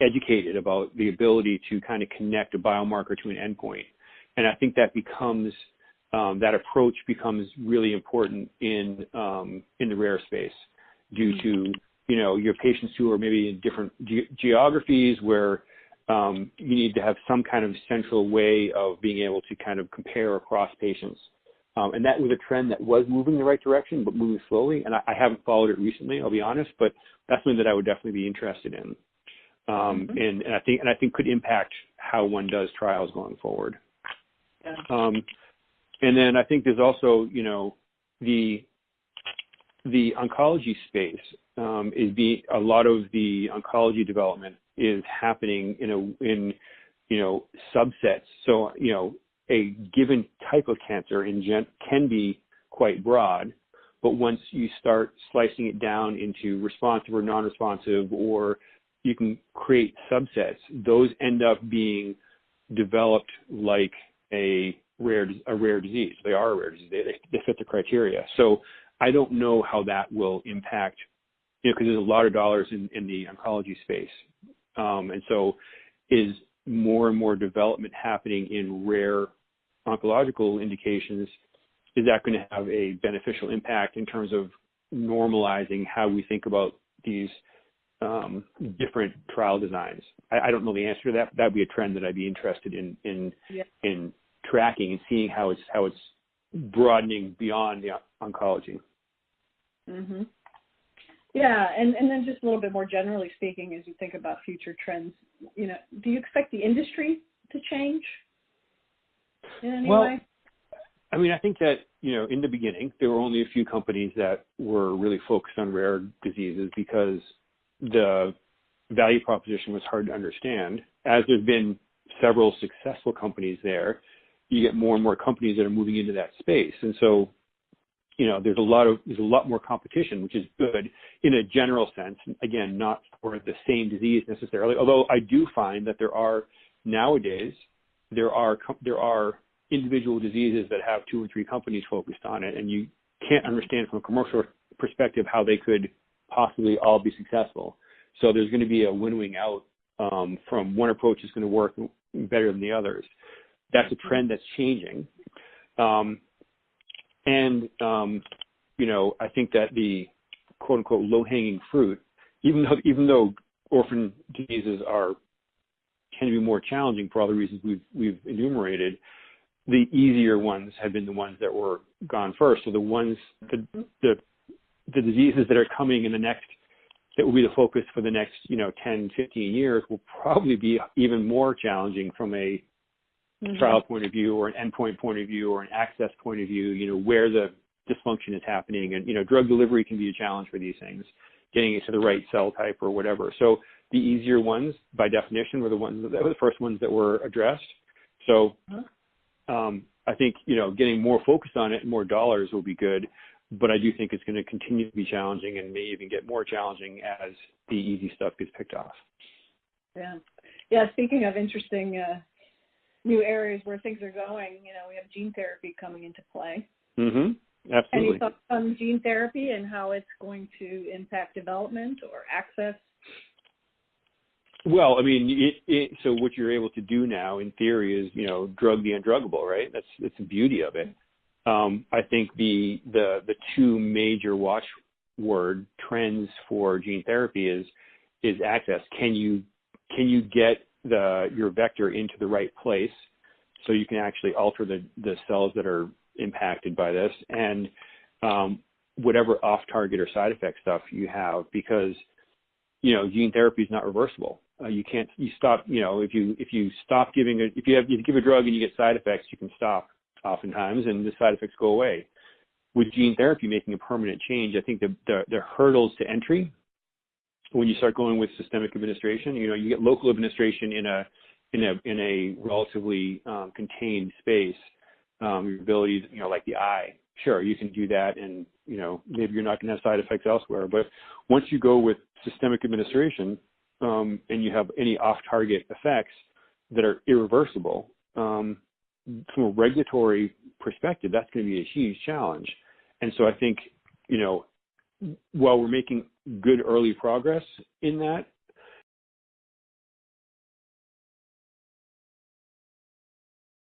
educated about the ability to kind of connect a biomarker to an endpoint. And I think that becomes, that approach becomes really important in the rare space due to, your patients who are maybe in different geographies where you need to have some kind of central way of being able to kind of compare across patients. And that was a trend that was moving in the right direction, but moving slowly. And I haven't followed it recently, I'll be honest, but that's something that I would definitely be interested in. And I think could impact how one does trials going forward. Yeah. And then I think there's also, the oncology space a lot of the oncology development is happening in subsets. So, a given type of cancer can be quite broad, but once you start slicing it down into responsive or non-responsive, or you can create subsets, those end up being developed like a rare disease. They are a rare disease. They fit the criteria. So I don't know how that will impact, because there's a lot of dollars in the oncology space. And so is more and more development happening in rare oncological indications? Is that going to have a beneficial impact in terms of normalizing how we think about these different trial designs? I don't know the answer to that. That would be a trend that I'd be interested in tracking and seeing how it's broadening beyond the oncology. Mm-hmm. Yeah, and then just a little bit more generally speaking, as you think about future trends, do you expect the industry to change in any way? I mean, I think that, in the beginning, there were only a few companies that were really focused on rare diseases because the value proposition was hard to understand. As there's been several successful companies there, you get more and more companies that are moving into that space. And so, there's a lot more competition, which is good in a general sense. Again, not for the same disease necessarily, although I do find that there are individual diseases that have 2 or 3 companies focused on it, and you can't understand from a commercial perspective how they could possibly all be successful. So there's going to be a winnowing out from one approach is going to work better than the others. That's a trend that's changing. I think that the quote unquote low-hanging fruit, even though orphan diseases can be more challenging for all the reasons we've enumerated, the easier ones have been the ones that were gone first. So the diseases that are coming in that will be the focus for the next, 10, 15 years will probably be even more challenging from a trial point of view, or an endpoint point of view, or an access point of view, where the dysfunction is happening. And, drug delivery can be a challenge for these things, getting it to the right cell type or whatever. So the easier ones, by definition, were the first ones that were addressed. So I think, getting more focused on it and more dollars will be good, but I do think it's going to continue to be challenging and may even get more challenging as the easy stuff gets picked off. Yeah. Yeah. Speaking of interesting new areas where things are going, we have gene therapy coming into play. Mm-hmm. Absolutely. Any thoughts on gene therapy and how it's going to impact development or access? Well, I mean, so what you're able to do now, in theory, is drug the undruggable, right? That's the beauty of it. I think the 2 major watchword trends for gene therapy is access. Can you get your vector into the right place so you can actually alter the cells that are impacted by this, and whatever off-target or side effect stuff you have, because gene therapy is not reversible. You stop. If you give a drug and you get side effects, you can stop oftentimes, and the side effects go away. With gene therapy making a permanent change, I think the hurdles to entry, when you start going with systemic administration, you get local administration in a relatively contained space. Your abilities, like the eye, sure, you can do that, and maybe you're not going to have side effects elsewhere. But once you go with systemic administration, and you have any off-target effects that are irreversible, from a regulatory perspective, that's going to be a huge challenge. And so I think, while we're making good early progress in that,